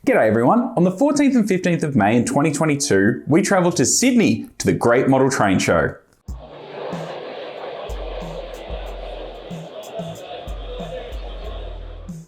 G'day everyone. On the 14th and 15th of May in 2022, we travelled to Sydney to the Great Model Train Show.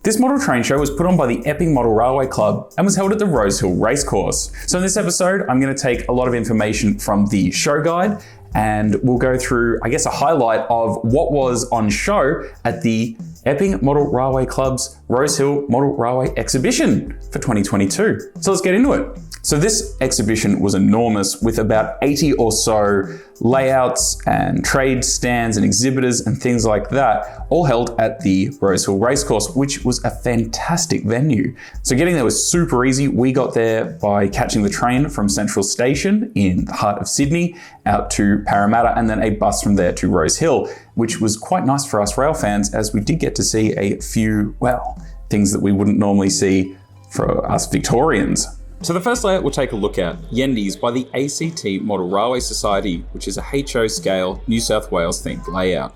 This model train show was put on by the Epping Model Railway Club and was held at the ROSEHILL racecourse. So in this episode, I'm going to take a lot of information from the show guide and we'll go through, I guess, a highlight of what was on show at the Epping Model Railway Club's ROSEHILL Model Railway exhibition for 2022. So let's get into it. So this exhibition was enormous with about 80 or so layouts and trade stands and exhibitors and things like that, all held at the ROSEHILL racecourse, which was a fantastic venue. So getting there was super easy. We got there by catching the train from Central Station in the heart of Sydney out to Parramatta and then a bus from there to ROSEHILL, which was quite nice for us rail fans as we did get to see a few, well, things that we wouldn't normally see for us Victorians. So the first layout we'll take a look at, Yendys by the ACT Model Railway Society, which is a HO scale New South Wales themed layout.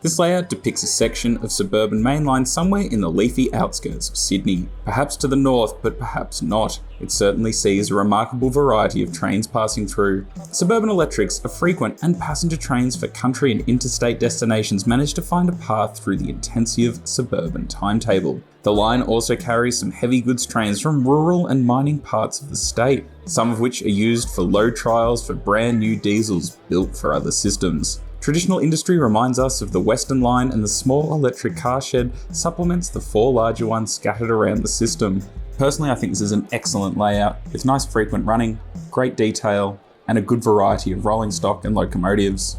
This layout depicts a section of suburban mainline somewhere in the leafy outskirts of Sydney, perhaps to the north, but perhaps not. It certainly sees a remarkable variety of trains passing through. Suburban electrics are frequent and passenger trains for country and interstate destinations manage to find a path through the intensive suburban timetable. The line also carries some heavy goods trains from rural and mining parts of the state, some of which are used for load trials for brand new diesels built for other systems. Traditional industry reminds us of the Western Line, and the small electric car shed supplements the four larger ones scattered around the system. Personally, I think this is an excellent layout with nice frequent running, great detail, and a good variety of rolling stock and locomotives.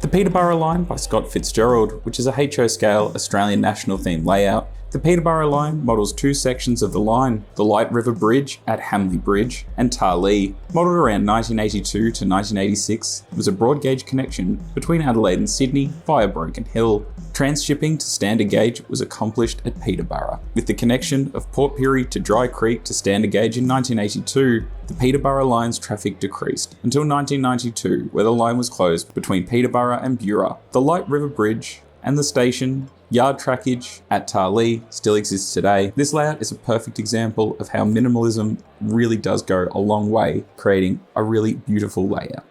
The Peterborough line by Scott Fitzgerald, which is a HO scale Australian national theme layout. The Peterborough line models two sections of the line, the Light River Bridge at Hamley Bridge and Tarlee. Modelled around 1982 to 1986, it was a broad gauge connection between Adelaide and Sydney via Broken Hill. Transshipping to standard gauge was accomplished at Peterborough. With the connection of Port Pirie to Dry Creek to standard gauge in 1982, the Peterborough line's traffic decreased until 1992, where the line was closed between Peterborough and Buroowa. The Light River Bridge and the station yard trackage at Tarlee still exists today. This layout is a perfect example of how minimalism really does go a long way, creating a really beautiful layout.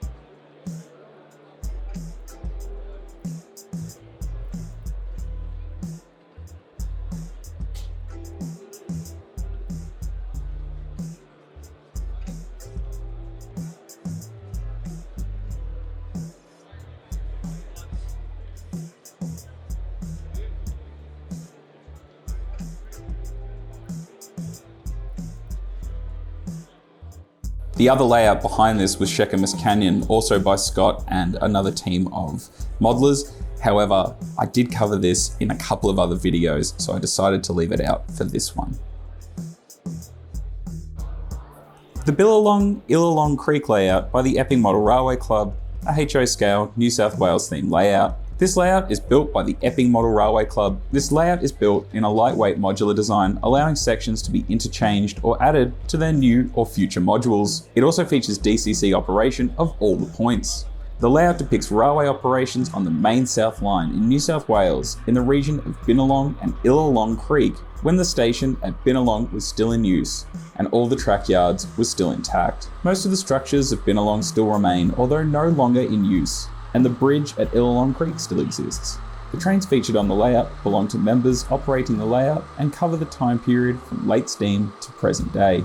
The other layout behind this was Chesapeake Canyon, also by Scott and another team of modelers. However, I did cover this in a couple of other videos, so I decided to leave it out for this one. The Binalong Creek layout by the Epping Model Railway Club, a HO scale New South Wales themed layout. This layout is built by the Epping Model Railway Club. This layout is built in a lightweight modular design, allowing sections to be interchanged or added to their new or future modules. It also features DCC operation of all the points. The layout depicts railway operations on the main South Line in New South Wales in the region of Binalong and Uley Creek when the station at Binalong was still in use and all the track yards were still intact. Most of the structures of Binalong still remain, although no longer in use, and the bridge at Uley Creek still exists. The trains featured on the layout belong to members operating the layout and cover the time period from late steam to present day.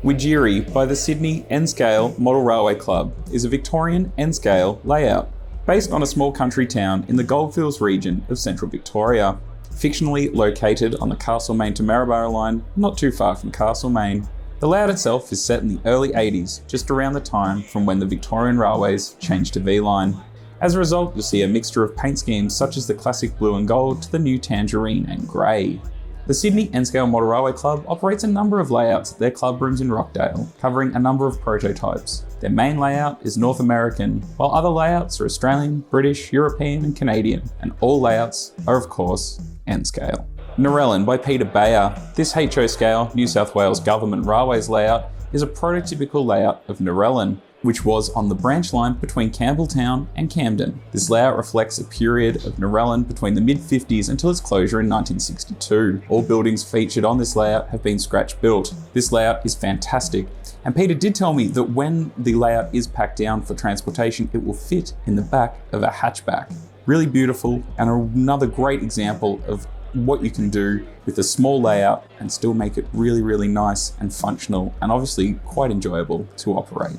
Widgeree by the Sydney N-Scale Model Railway Club is a Victorian N-Scale layout, based on a small country town in the Goldfields region of central Victoria. Fictionally located on the Castlemaine to Maryborough line, not too far from Castlemaine. The layout itself is set in the early 80s, just around the time from when the Victorian Railways changed to V-line. As a result, you'll see a mixture of paint schemes such as the classic blue and gold to the new tangerine and grey. The Sydney N-Scale Model Railway Club operates a number of layouts at their club rooms in Rockdale, covering a number of prototypes. Their main layout is North American, while other layouts are Australian, British, European and Canadian, and all layouts are of course N-Scale. Narellan by Peter Bayer. This HO scale New South Wales Government Railways layout is a prototypical layout of Narellan, which was on the branch line between Campbelltown and Camden. This layout reflects a period of Narellan between the mid-50s until its closure in 1962. All buildings featured on this layout have been scratch built. This layout is fantastic, and Peter did tell me that when the layout is packed down for transportation, it will fit in the back of a hatchback. Really beautiful, and another great example of what you can do with a small layout and still make it really, really nice and functional, and obviously quite enjoyable to operate.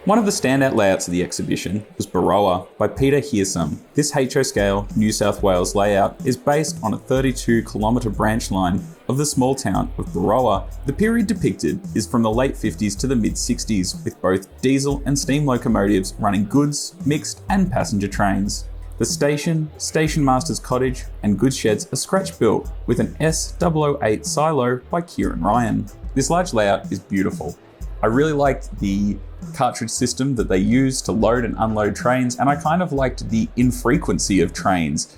One of the standout layouts of the exhibition was Buroowa by Peter Hearsum. This HO scale New South Wales layout is based on a 32-kilometre branch line of the small town of Buroowa. The period depicted is from the late 50s to the mid-60s, with both diesel and steam locomotives running goods, mixed and passenger trains. The station, station master's cottage and goods sheds are scratch built with an S008 silo by Kieran Ryan. This large layout is beautiful. I really liked the cartridge system that they used to load and unload trains, and I kind of liked the infrequency of trains.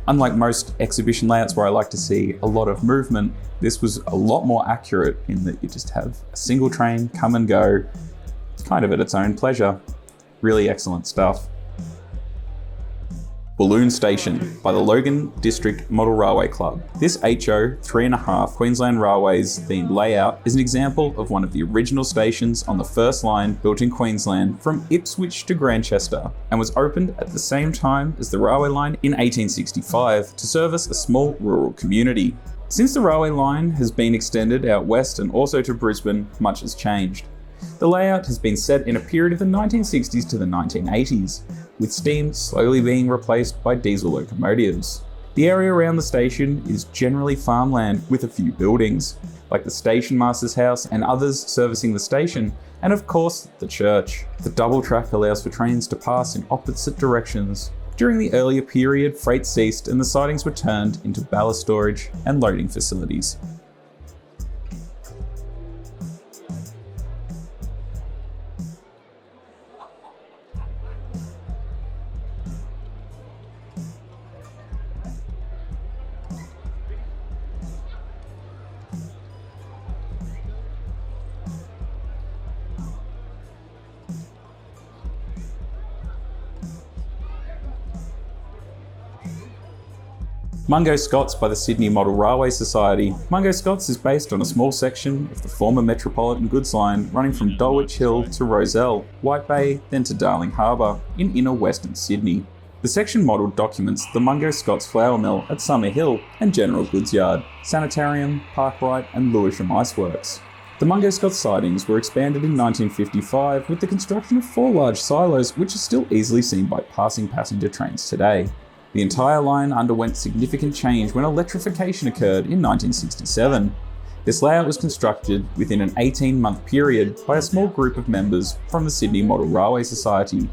Unlike most exhibition layouts where I like to see a lot of movement, this was a lot more accurate in that you just have a single train come and go, kind of at its own pleasure. Really excellent stuff. Walloon Station by the Logan District Model Railway Club. This HO 3.5 Queensland Railways themed layout is an example of one of the original stations on the first line built in Queensland from Ipswich to Grantchester, and was opened at the same time as the railway line in 1865 to service a small rural community. Since the railway line has been extended out west and also to Brisbane, much has changed. The layout has been set in a period of the 1960s to the 1980s, with steam slowly being replaced by diesel locomotives. The area around the station is generally farmland with a few buildings, like the station master's house and others servicing the station, and of course the church. The double track allows for trains to pass in opposite directions. During the earlier period, freight ceased and the sidings were turned into ballast storage and loading facilities. Mungo Scots by the Sydney Model Railway Society. Mungo Scots is based on a small section of the former Metropolitan Goods Line running from Dulwich Hill to Rozelle, White Bay, then to Darling Harbour in inner western Sydney. The section model documents the Mungo Scots flour mill at Summer Hill and general goods yard, sanitarium, Parkwright and Lewisham Iceworks. The Mungo Scots sidings were expanded in 1955 with the construction of 4 large silos, which are still easily seen by passing passenger trains today. The entire line underwent significant change when electrification occurred in 1967. This layout was constructed within an 18-month period by a small group of members from the Sydney Model Railway Society.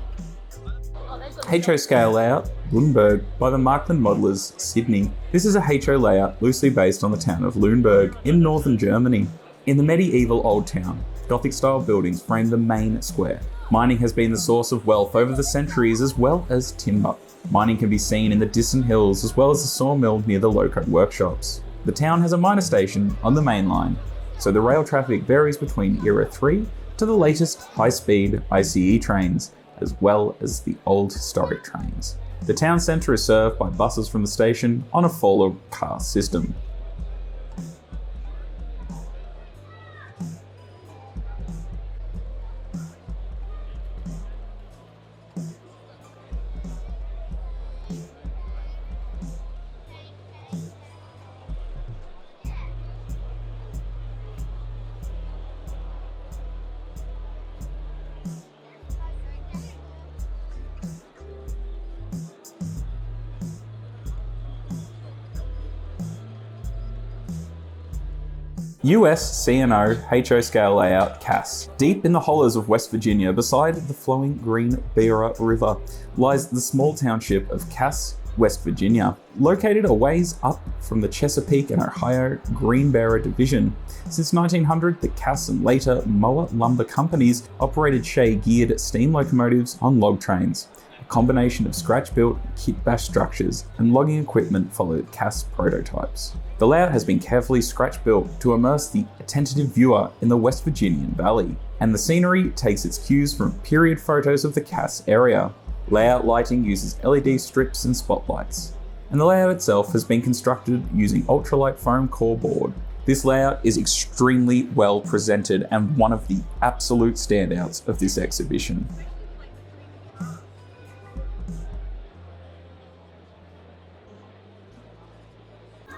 HO scale layout, Luneburg by the Marklin Modelers, Sydney. This is a HO layout loosely based on the town of Luneburg in northern Germany. In the medieval old town, Gothic-style buildings frame the main square. Mining has been the source of wealth over the centuries, as well as timber. Mining can be seen in the distant hills as well as the sawmill near the loco workshops. The town has a minor station on the main line, so the rail traffic varies between Era 3 to the latest high-speed ICE trains, as well as the old historic trains. The town centre is served by buses from the station on a follow car system. US C&O HO scale layout Cass. Deep in the hollows of West Virginia, beside the flowing green Buroowa River, lies the small township of Cass, West Virginia. Located a ways up from the Chesapeake and Ohio Greenbrier Division. Since 1900, the Cass and later Moa Lumber Companies operated Shea-geared steam locomotives on log trains. A combination of scratch-built kit-bash structures and logging equipment followed Cass prototypes. The layout has been carefully scratch-built to immerse the attentive viewer in the West Virginian Valley, and the scenery takes its cues from period photos of the Cass area. Layout lighting uses LED strips and spotlights, and the layout itself has been constructed using ultralight foam core board. This layout is extremely well presented and one of the absolute standouts of this exhibition.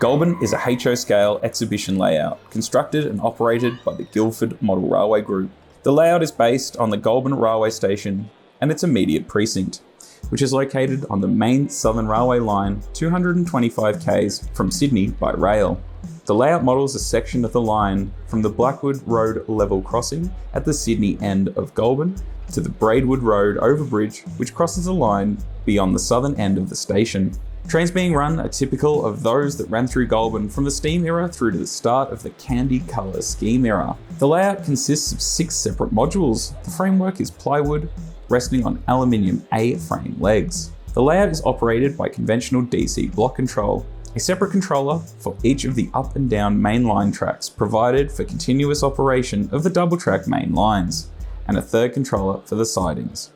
Goulburn is a HO scale exhibition layout, constructed and operated by the Guildford Model Railway Group. The layout is based on the Goulburn Railway Station and its immediate precinct, which is located on the main Southern Railway line 225 k's from Sydney by rail. The layout models a section of the line from the Blackwood Road level crossing at the Sydney end of Goulburn to the Braidwood Road overbridge, which crosses the line beyond the southern end of the station. Trains being run are typical of those that ran through Goulburn from the steam era through to the start of the candy colour scheme era. The layout consists of 6 separate modules. The framework is plywood, resting on aluminium A-frame legs. The layout is operated by conventional DC block control, a separate controller for each of the up and down main line tracks provided for continuous operation of the double track main lines, and a third controller for the sidings.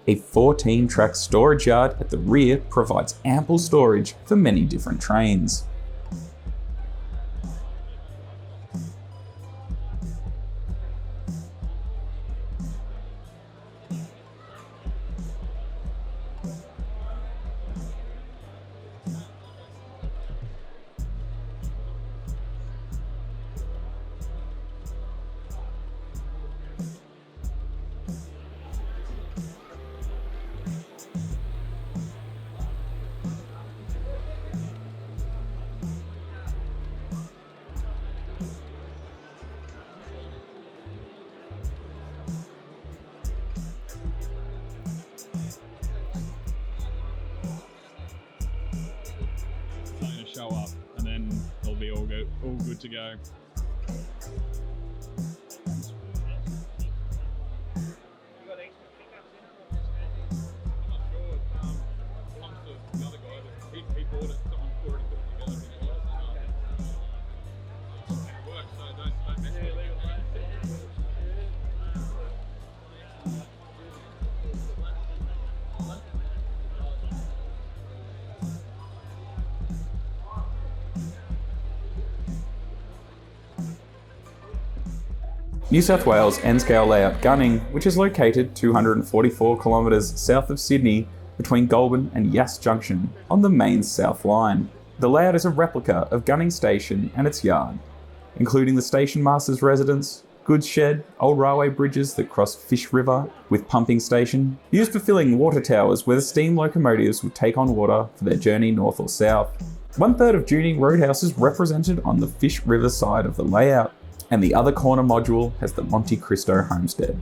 A 14-track storage yard at the rear provides ample storage for many different trains. Show up, and then they'll be all good to go. New South Wales N-scale layout Gunning, which is located 244 kilometres south of Sydney between Goulburn and Yass Junction on the main South Line. The layout is a replica of Gunning Station and its yard, including the station master's residence, goods shed, old railway bridges that cross Fish River with pumping station, used for filling water towers where the steam locomotives would take on water for their journey north or south. 1/3 of Junie Roadhouse is represented on the Fish River side of the layout, and the other corner module has the Monte Cristo homestead.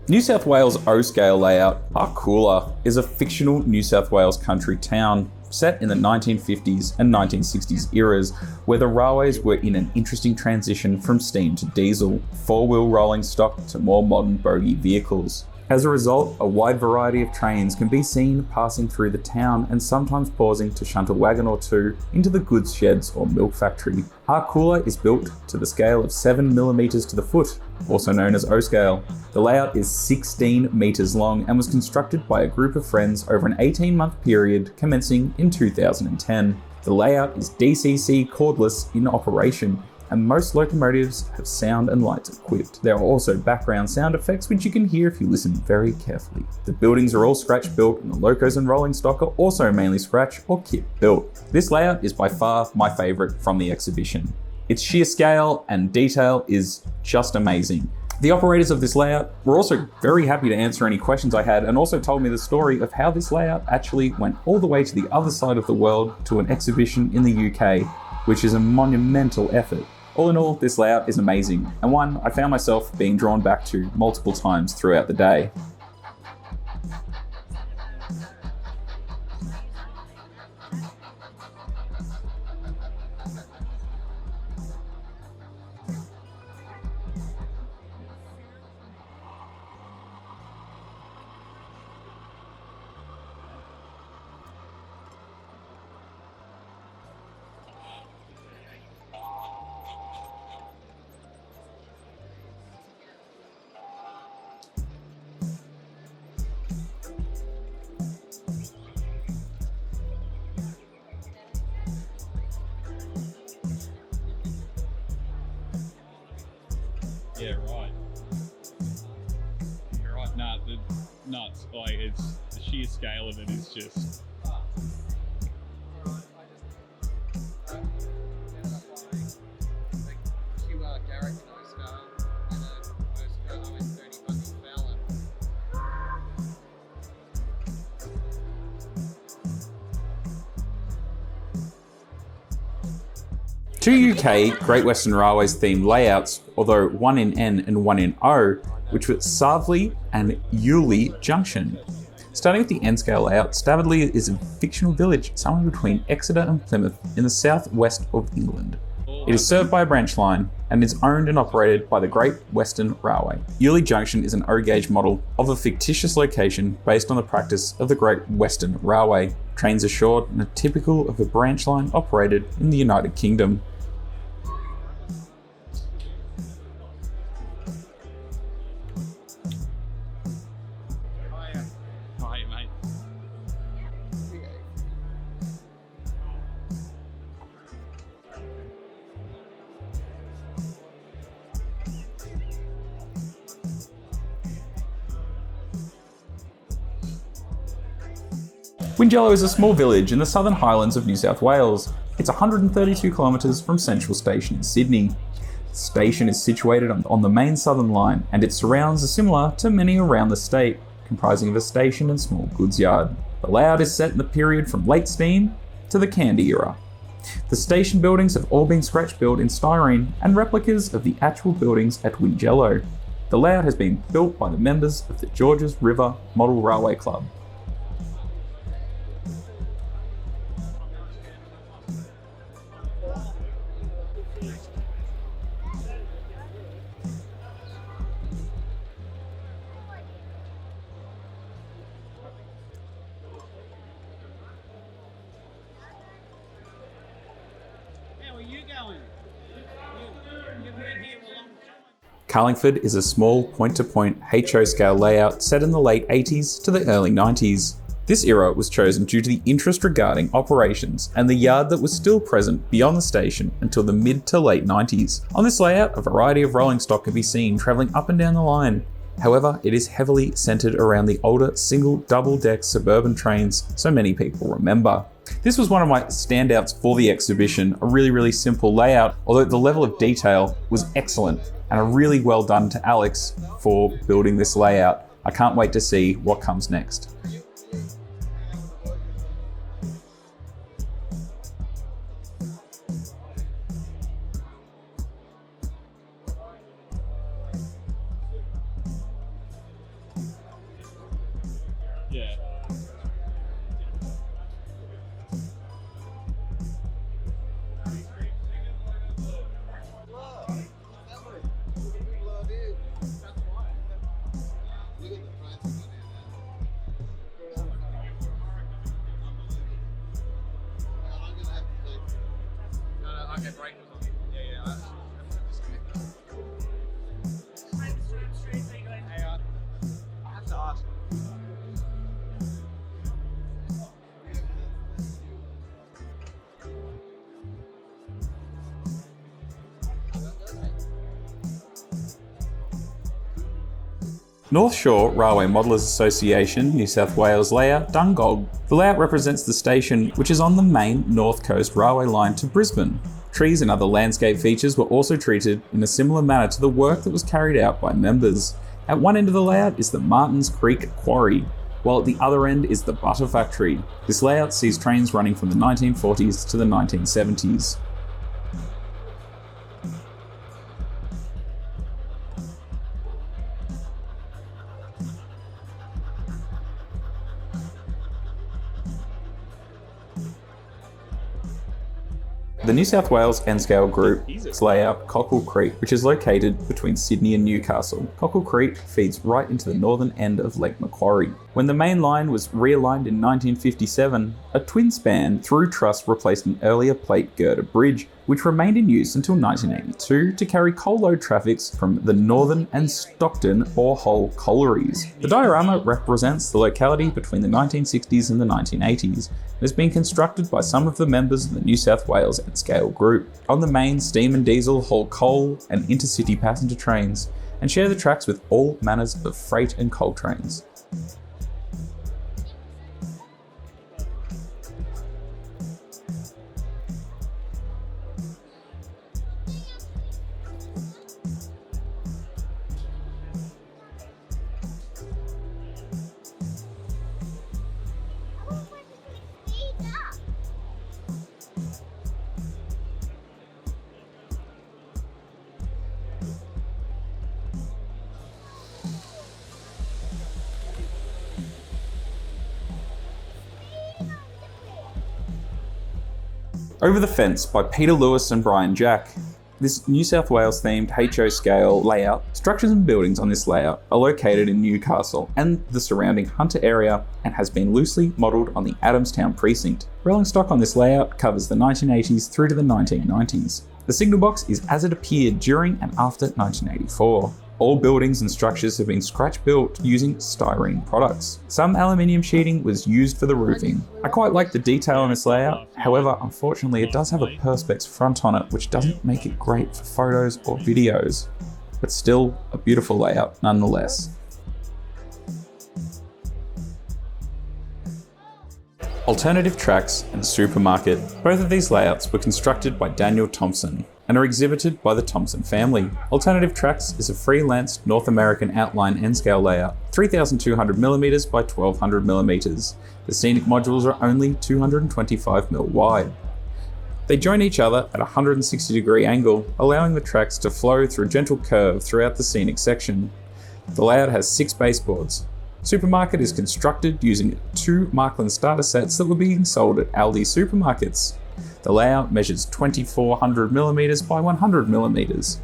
New South Wales O-scale layout Arakoola is a fictional New South Wales country town set in the 1950s and 1960s eras, where the railways were in an interesting transition from steam to diesel, 4-wheel rolling stock to more modern bogie vehicles. As a result, a wide variety of trains can be seen passing through the town and sometimes pausing to shunt a wagon or two into the goods sheds or milk factory. Arakoola is built to the scale of 7mm to the foot, also known as O-scale. The layout is 16 metres long and was constructed by a group of friends over an 18-month period commencing in 2010. The layout is DCC cordless in operation, and most locomotives have sound and lights equipped. There are also background sound effects which you can hear if you listen very carefully. The buildings are all scratch built and the locos and rolling stock are also mainly scratch or kit built. This layout is by far my favourite from the exhibition. Its sheer scale and detail is just amazing. The operators of this layout were also very happy to answer any questions I had and also told me the story of how this layout actually went all the way to the other side of the world to an exhibition in the UK, which is a monumental effort. All in all, this layout is amazing, and one I found myself being drawn back to multiple times throughout the day. Yeah, right. You're right. Nah, the nuts. Like, it's the sheer scale of it is just. Two UK Great Western Railways themed layouts, although one in N and one in O, which were Staverleigh and Uley Junction. Starting with the N-scale layout, Staverleigh is a fictional village somewhere between Exeter and Plymouth in the southwest of England. It is served by a branch line and is owned and operated by the Great Western Railway. Uley Junction is an O-gauge model of a fictitious location based on the practice of the Great Western Railway. Trains are short and are typical of a branch line operated in the United Kingdom. Wingello is a small village in the Southern Highlands of New South Wales. It's 132 kilometres from Central Station in Sydney. The station is situated on the main Southern Line, and its surrounds are similar to many around the state, comprising of a station and small goods yard. The layout is set in the period from late steam to the Candy era. The station buildings have all been scratch built in styrene and replicas of the actual buildings at Wingello. The layout has been built by the members of the Georges River Model Railway Club. Carlingford is a small point-to-point HO scale layout set in the late 80s to the early 90s. This era was chosen due to the interest regarding operations and the yard that was still present beyond the station until the mid to late 90s. On this layout, a variety of rolling stock can be seen travelling up and down the line. However, it is heavily centred around the older single double-deck suburban trains so many people remember. This was one of my standouts for the exhibition, a really simple layout, although the level of detail was excellent, and a really well done to Alex for building this layout. I can't wait to see what comes next. Yeah. Okay, break was on. Yeah. Hey, I have to ask. North Shore Railway Modellers Association, New South Wales layout Dungog. The layout represents the station which is on the main North Coast Railway line to Brisbane. Trees and other landscape features were also treated in a similar manner to the work that was carried out by members. At one end of the layout is the Martins Creek Quarry, while at the other end is the Butter Factory. This layout sees trains running from the 1940s to the 1970s. The New South Wales N-Scale Group's layout, Cockle Creek, which is located between Sydney and Newcastle. Cockle Creek feeds right into the northern end of Lake Macquarie. When the main line was realigned in 1957, a twin-span through truss replaced an earlier plate girder bridge, which remained in use until 1982 to carry coal load traffics from the Northern and Stockton ore hole collieries. The diorama represents the locality between the 1960s and the 1980s and has been constructed by some of the members of the New South Wales N-Scale Group. On the main, steam and diesel haul coal and intercity passenger trains and share the tracks with all manners of freight and coal trains. Over the Fence by Peter Lewis and Brian Jack. This New South Wales themed HO scale layout, structures and buildings on this layout are located in Newcastle and the surrounding Hunter area and has been loosely modelled on the Adamstown precinct. Rolling stock on this layout covers the 1980s through to the 1990s. The signal box is as it appeared during and after 1984. All buildings and structures have been scratch-built using styrene products. Some aluminium sheeting was used for the roofing. I quite like the detail on this layout, however, unfortunately it does have a perspex front on it which doesn't make it great for photos or videos, but still a beautiful layout nonetheless. Alternative Tracks and Supermarket. Both of these layouts were constructed by Daniel Thompson and are exhibited by the Thompson family. Alternative Tracks is a freelance North American outline N-scale layout, 3,200mm by 1,200mm. The scenic modules are only 225mm wide. They join each other at a 160-degree angle, allowing the tracks to flow through a gentle curve throughout the scenic section. The layout has 6 baseboards. Supermarket is constructed using 2 Marklin starter sets that were being sold at Aldi supermarkets. The layout measures 2,400mm by 100mm.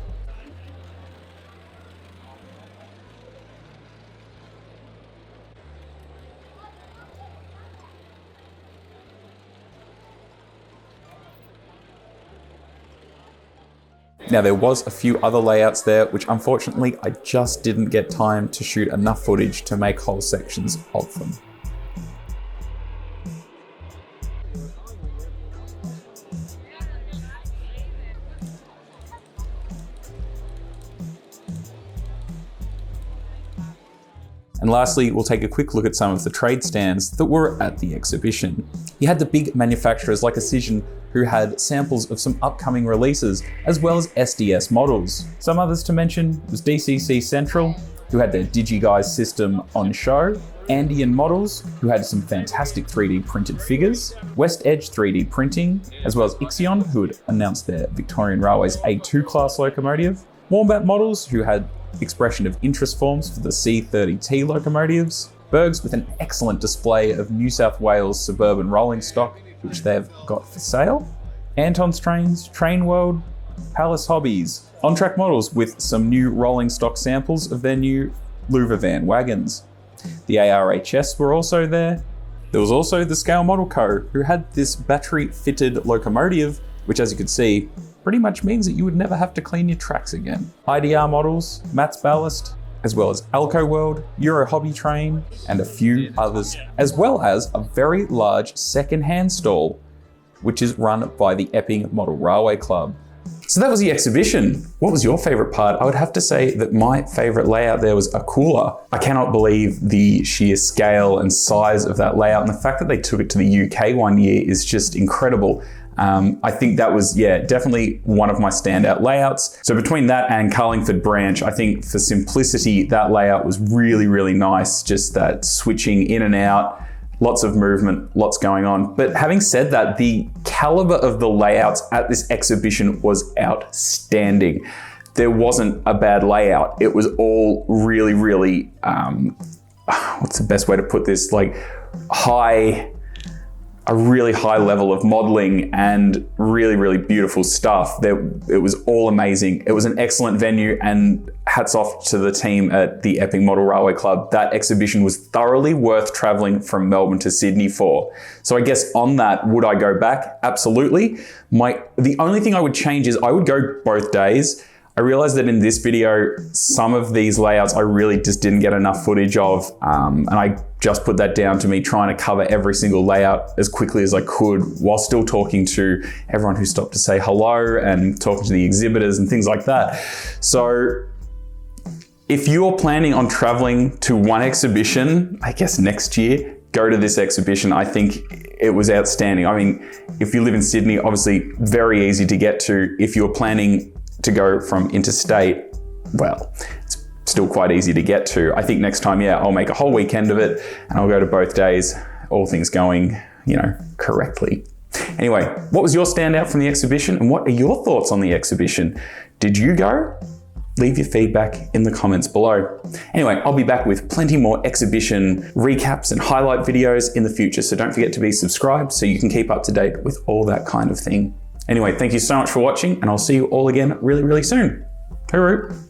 Now there was a few other layouts there which unfortunately I just didn't get time to shoot enough footage to make whole sections of them. And lastly, we'll take a quick look at some of the trade stands that were at the exhibition. You had the big manufacturers like Precision who had samples of some upcoming releases, as well as SDS models. Some others to mention was DCC Central, who had their DigiGuys system on show, Andean Models, who had some fantastic 3D printed figures, West Edge 3D printing, as well as Ixion, who had announced their Victorian Railways A2 class locomotive, Wombat Models, who had expression of interest forms for the C30T locomotives, Bergs with an excellent display of New South Wales suburban rolling stock, which they've got for sale, Anton's Trains, Train World, Palace Hobbies, on-track models with some new rolling stock samples of their new Louver van wagons. The ARHS were also there. There was also the Scale Model Co, who had this battery-fitted locomotive which as you can see, pretty much means that you would never have to clean your tracks again. IDR models, Matt's Ballast, as well as Alco World, Euro Hobby Train, and a few others, as well as a very large second-hand stall, which is run by the Epping Model Railway Club. So that was the exhibition. What was your favorite part? I would have to say that my favorite layout there was Arakoola. I cannot believe the sheer scale and size of that layout, and the fact that they took it to the UK one year is just incredible. I think that was, definitely one of my standout layouts. So between that and Carlingford branch, I think for simplicity, that layout was really, really nice. Just that switching in and out, lots of movement, lots going on. But having said that, the caliber of the layouts at this exhibition was outstanding. There wasn't a bad layout. It was all really, really, what's the best way to put this? Like a really high level of modeling and really, really beautiful stuff. It was all amazing. It was an excellent venue, and hats off to the team at the Epping Model Railway Club. That exhibition was thoroughly worth traveling from Melbourne to Sydney for. So I guess on that, would I go back? Absolutely. The only thing I would change is I would go both days. I realized that in this video, some of these layouts I really just didn't get enough footage of, and I just put that down to me trying to cover every single layout as quickly as I could while still talking to everyone who stopped to say hello and talking to the exhibitors and things like that. So if you're planning on traveling to one exhibition, I guess next year, go to this exhibition. I think it was outstanding. I mean, if you live in Sydney, obviously very easy to get to. If you're planning to go from interstate, well, it's still quite easy to get to. I think next time, I'll make a whole weekend of it and I'll go to both days, all things going, correctly. Anyway, what was your standout from the exhibition and what are your thoughts on the exhibition? Did you go? Leave your feedback in the comments below. Anyway, I'll be back with plenty more exhibition recaps and highlight videos in the future, so don't forget to be subscribed so you can keep up to date with all that kind of thing. Anyway, thank you so much for watching, and I'll see you all again really, really soon. Hooroo!